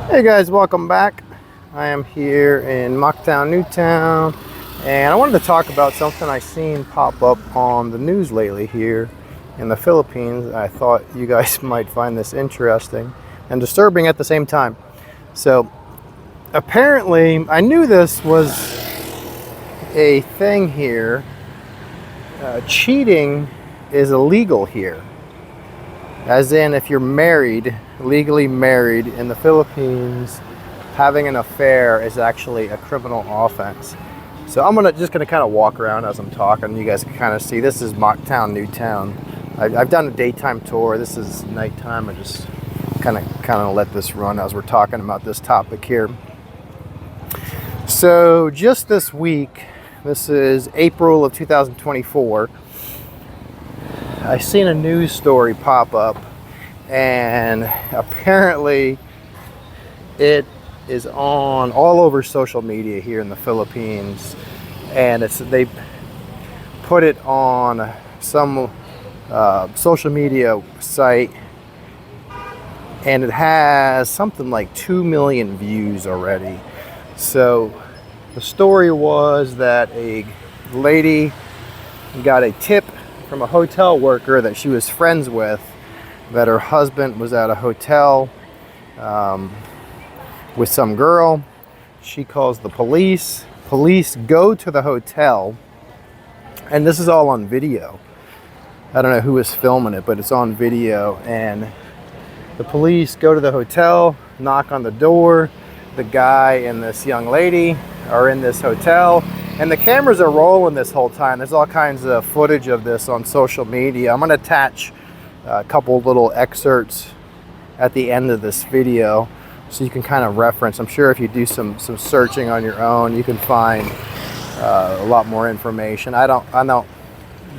Hey guys, welcome back. I am here in Mocktown, Newtown, and I wanted to talk about something I seen pop up on the news lately here in the Philippines. I thought you guys might find this interesting and disturbing at the same time. So apparently, I knew this was a thing here. Cheating is illegal here. As in, if you're married, legally married in the Philippines, having an affair is actually a criminal offense. So I'm just gonna kind of walk around as I'm talking. You guys can kind of see. This is Mocktown, Newtown. I've done a daytime tour. This is nighttime. I just kind of let this run as we're talking about this topic here. So just this week, this is April of 2024. I seen a news story pop up, and apparently it is on all over social media here in the Philippines, and they put it on some social media site, and it has something like 2 million views already. So the story was that a lady got a tip from a hotel worker that she was friends with, that her husband was at a hotel with some girl. She calls the police. Police go to the hotel, and this is all on video. I don't know who was filming it, but it's on video. And the police go to the hotel, knock on the door. The guy and this young lady are in this hotel, and the cameras are rolling this whole time. There's all kinds of footage of this on social media. I'm going to attach a couple little excerpts at the end of this video so you can kind of reference. I'm sure if you do some searching on your own, you can find a lot more information. I don't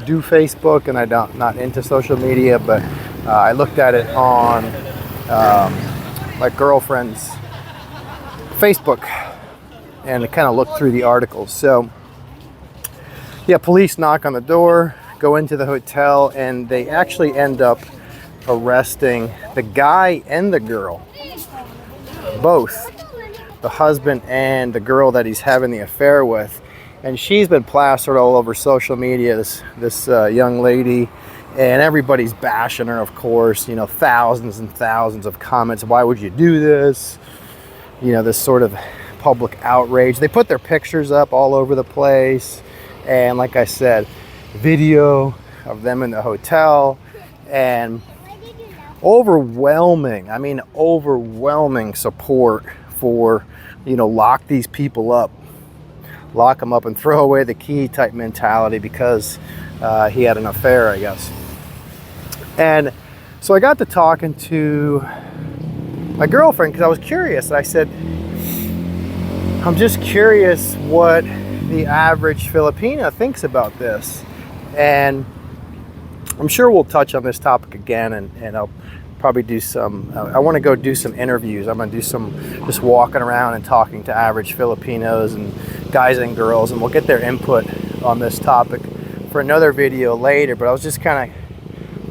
do Facebook, and not into social media, but I looked at it on my girlfriend's Facebook and kind of looked through the articles. So yeah, police knock on the door, go into the hotel, and they actually end up arresting the guy and the girl, both the husband and the girl that he's having the affair with. And she's been plastered all over social media, this young lady, and everybody's bashing her, of course. You know, thousands and thousands of comments. Why would you do this? You know, this sort of public outrage. They put their pictures up all over the place, and like I said, video of them in the hotel, and overwhelming support for, you know, lock these people up, lock them up and throw away the key type mentality, because he had an affair, I guess. And so I got to talking to my girlfriend because I was curious. I said, I'm just curious what the average Filipino thinks about this. And I'm sure we'll touch on this topic again, and I'll probably do I want to go do some interviews. I'm going to do some just walking around and talking to average Filipinos and guys and girls, and we'll get their input on this topic for another video later. But I was just kind of,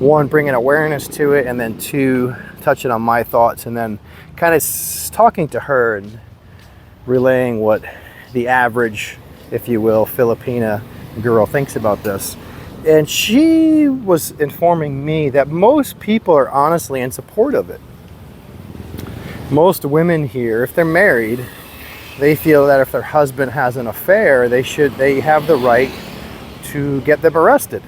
one, bringing awareness to it, and then two, touching on my thoughts, and then kind of talking to her and relaying what the average, if you will, Filipina girl thinks about this. And she was informing me that most people are honestly in support of it. Most women here, if they're married, they feel that if their husband has an affair, they have the right to get them arrested.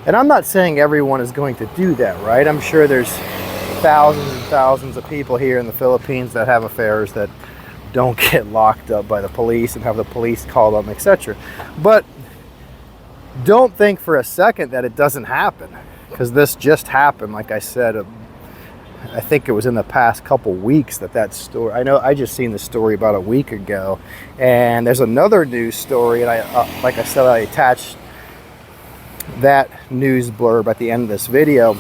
And I'm not saying everyone is going to do that, right? I'm sure there's thousands and thousands of people here in the Philippines that have affairs that don't get locked up by the police and have the police call them, etc. But don't think for a second that it doesn't happen, because this just happened. Like I said, I think it was in the past couple weeks that story. I know I just seen the story about a week ago, and there's another news story, and like I said, I attached that news blurb at the end of this video.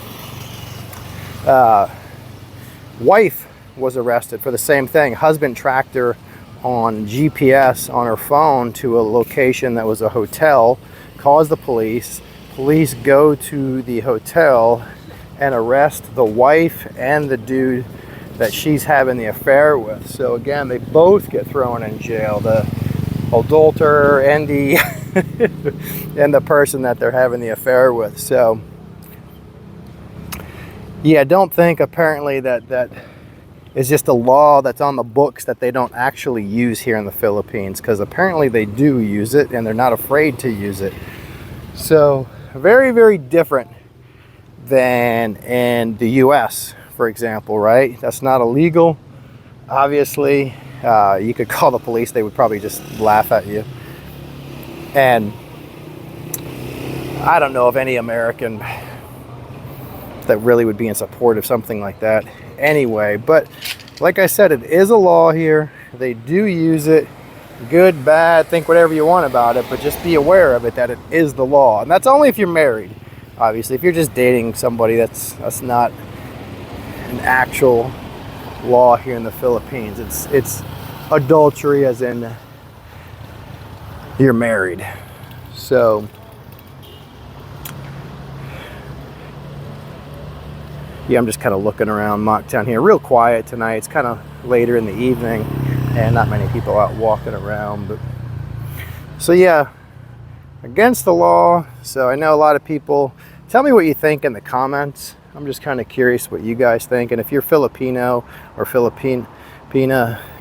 Wife was arrested for the same thing. Husband tracked her on GPS on her phone to a location that was a hotel, calls the police. Police go to the hotel and arrest the wife and the dude that she's having the affair with. So again, they both get thrown in jail, the adulterer and the and the person that they're having the affair with. So yeah, don't think apparently that is just a law that's on the books that they don't actually use here in the Philippines, because apparently they do use it and they're not afraid to use it. So very, very different than in the US, for example, right? That's not illegal. Obviously, you could call the police, they would probably just laugh at you. And I don't know of any American that really would be in support of something like that anyway. But like I said, it is a law here. They do use it. Good, bad, think whatever you want about it, but just be aware of it, that it is the law. And that's only if you're married. Obviously, if you're just dating somebody, that's not an actual law here in the Philippines. It's adultery, as in you're married. So yeah, I'm just kind of looking around Mocktown here. Real quiet tonight. It's kind of later in the evening and not many people out walking around. But so yeah, against the law. So I know a lot of people. Tell me what you think in the comments. I'm just kind of curious what you guys think. And if you're Filipino or Filipina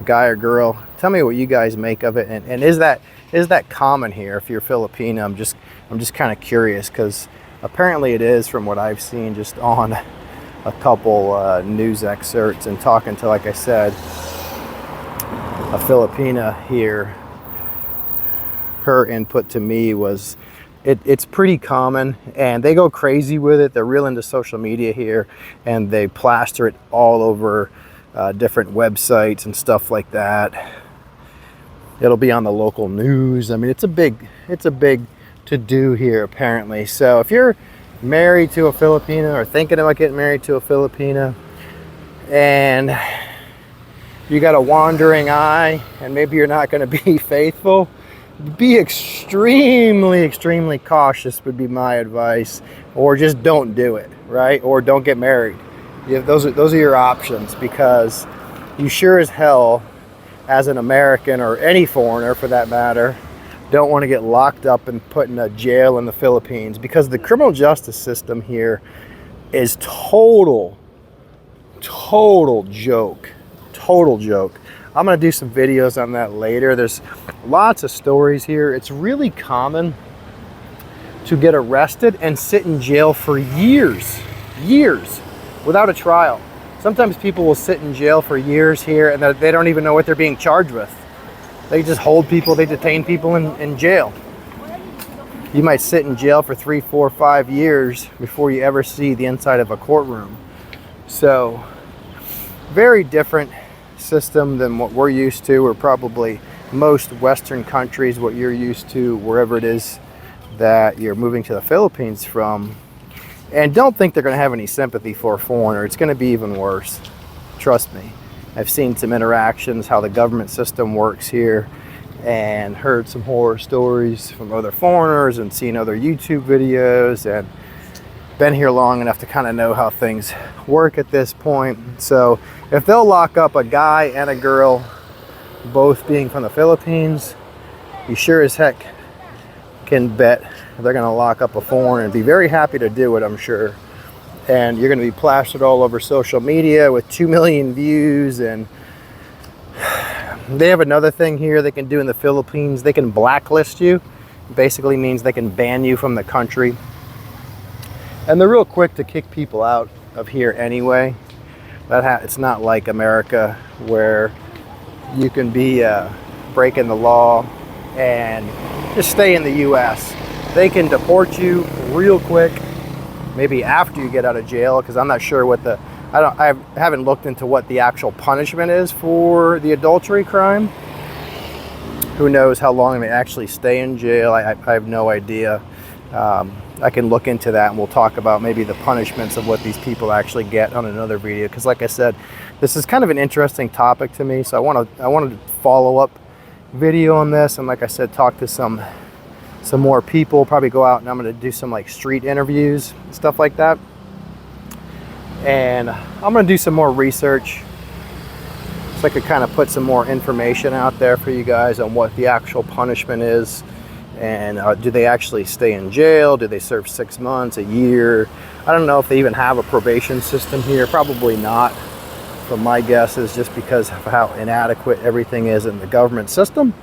guy or girl, tell me what you guys make of it. And is that common here? If you're Filipino, I'm just kind of curious, because apparently it is, from what I've seen just on a couple news excerpts and talking to, like I said, a Filipina here. Her input to me was it's pretty common, and they go crazy with it. They're real into social media here, and they plaster it all over different websites and stuff like that. It'll be on the local news. I mean, it's a big to do here apparently. So if you're married to a Filipina or thinking about getting married to a Filipina, and you got a wandering eye and maybe you're not going to be faithful, be extremely cautious would be my advice. Or just don't do it, right? Or don't get married. Those are your options, because you sure as hell, as an American or any foreigner for that matter, don't want to get locked up and put in a jail in the Philippines, because the criminal justice system here is total joke. I'm going to do some videos on that later. There's lots of stories here. It's really common to get arrested and sit in jail for years without a trial. Sometimes people will sit in jail for years here and they don't even know what they're being charged with. They just hold people, they detain people in jail. You might sit in jail for 3, 4, 5 years before you ever see the inside of a courtroom. So, very different system than what we're used to, or probably most Western countries, what you're used to, wherever it is that you're moving to the Philippines from. And don't think they're going to have any sympathy for a foreigner. It's going to be even worse. Trust me. I've seen some interactions, how the government system works here, and heard some horror stories from other foreigners and seen other YouTube videos, and been here long enough to kind of know how things work at this point. So if they'll lock up a guy and a girl, both being from the Philippines, you sure as heck can bet they're going to lock up a foreigner, and be very happy to do it, I'm sure. And you're going to be plastered all over social media with 2 million views. And they have another thing here they can do in the Philippines. They can blacklist you. Basically means they can ban you from the country. And they're real quick to kick people out of here anyway. It's not like America, where you can be breaking the law and just stay in the US. They can deport you real quick, maybe after you get out of jail, because I'm not sure what I haven't looked into what the actual punishment is for the adultery crime. Who knows how long they actually stay in jail? I have no idea. I can look into that, and we'll talk about maybe the punishments of what these people actually get on another video, because like I said, this is kind of an interesting topic to me. So I wanted to follow up video on this, and like I said, talk to some more people, probably go out and I'm going to do some like street interviews, stuff like that. And I'm going to do some more research so I could kind of put some more information out there for you guys on what the actual punishment is. And do they actually stay in jail? Do they serve 6 months, a year? I don't know if they even have a probation system here. Probably not, but my guess is just because of how inadequate everything is in the government system.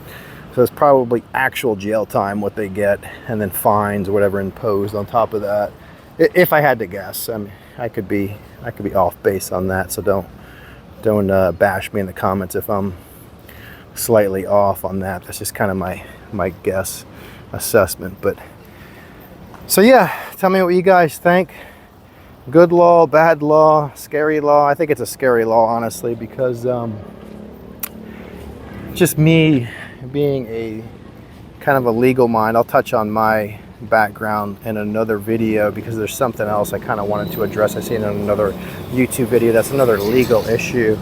So it's probably actual jail time what they get, and then fines or whatever imposed on top of that. If I had to guess, I mean, I could be off base on that. So don't bash me in the comments if I'm slightly off on that. That's just kind of my guess assessment. But so yeah, tell me what you guys think. Good law, bad law, scary law. I think it's a scary law, honestly, because just me being a kind of a legal mind. I'll touch on my background in another video because there's something else I kind of wanted to address. I seen in another YouTube video. That's another legal issue.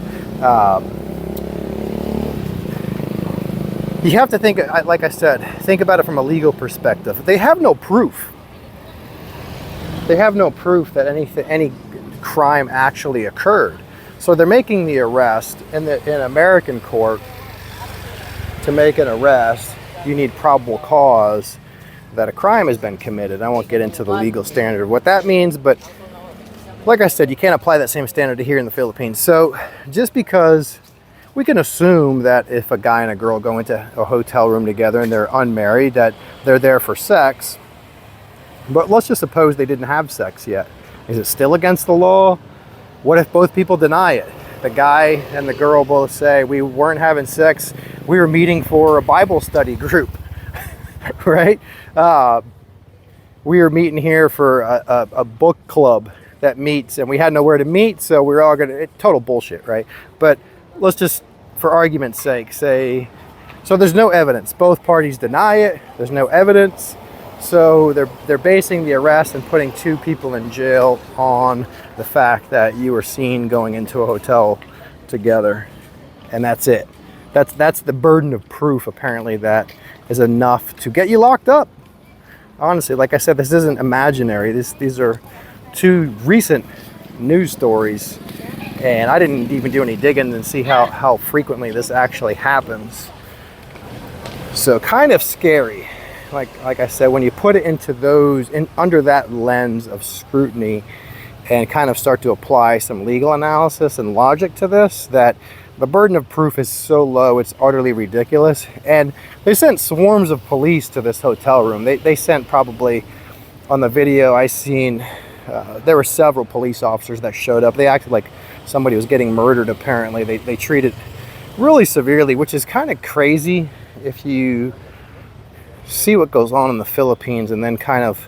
You have to think, like I said, think about it from a legal perspective. They have no proof. They have no proof that any crime actually occurred. So they're making the arrest in American court. To make an arrest, you need probable cause that a crime has been committed. I won't get into the legal standard of what that means, but like I said, you can't apply that same standard to here in the Philippines. So just because we can assume that if a guy and a girl go into a hotel room together and they're unmarried, that they're there for sex, but let's just suppose they didn't have sex yet. Is it still against the law? What if both people deny it? The guy and the girl both say, we weren't having sex, we were meeting for a Bible study group, right? We were meeting here for a book club that meets, and we had nowhere to meet, so we're all gonna, total bullshit, right? But let's just, for argument's sake, say, so there's no evidence. Both parties deny it, there's no evidence. So they're basing the arrest and putting 2 people in jail on the fact that you were seen going into a hotel together, and that's it. That's the burden of proof, apparently, that is enough to get you locked up. Honestly, like I said, this isn't imaginary. These are 2 recent news stories, and I didn't even do any digging and see how frequently this actually happens. So kind of scary. Like I said, when you put it into under that lens of scrutiny and kind of start to apply some legal analysis and logic to this, that the burden of proof is so low, it's utterly ridiculous. And they sent swarms of police to this hotel room. They sent probably, on the video I seen, there were several police officers that showed up. They acted like somebody was getting murdered, apparently. They treated really severely, which is kind of crazy if you see what goes on in the Philippines and then kind of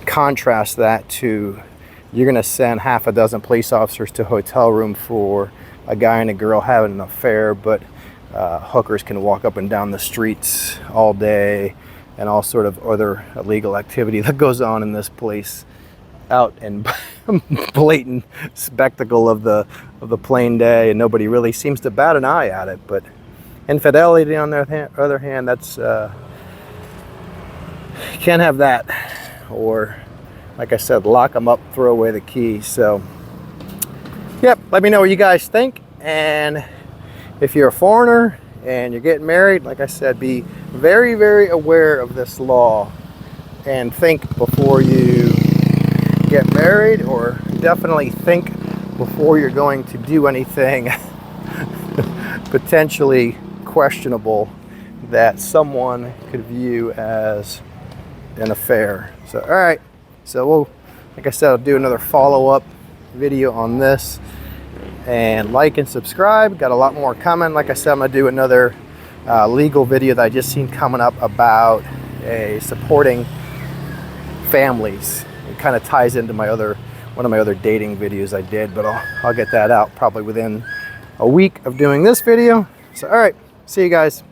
contrast that to, you're going to send half a dozen police officers to a hotel room for a guy and a girl having an affair, but hookers can walk up and down the streets all day, and all sort of other illegal activity that goes on in this place, out in blatant spectacle of the plain day, and nobody really seems to bat an eye at it. But infidelity, on the other hand, that's can't have that. Or, like I said, lock them up, throw away the key. So, yep, let me know what you guys think. And if you're a foreigner and you're getting married, like I said, be very, very aware of this law and think before you get married, or definitely think before you're going to do anything potentially questionable that someone could view as an affair. So, all right, so we'll, like I said, I'll do another follow-up video on this, and like and subscribe. Got a lot more coming. Like I said, I'm gonna do another legal video that I just seen coming up about supporting families. It kind of ties into one of my other dating videos I did, but I'll get that out probably within a week of doing this video. So, all right, see you guys.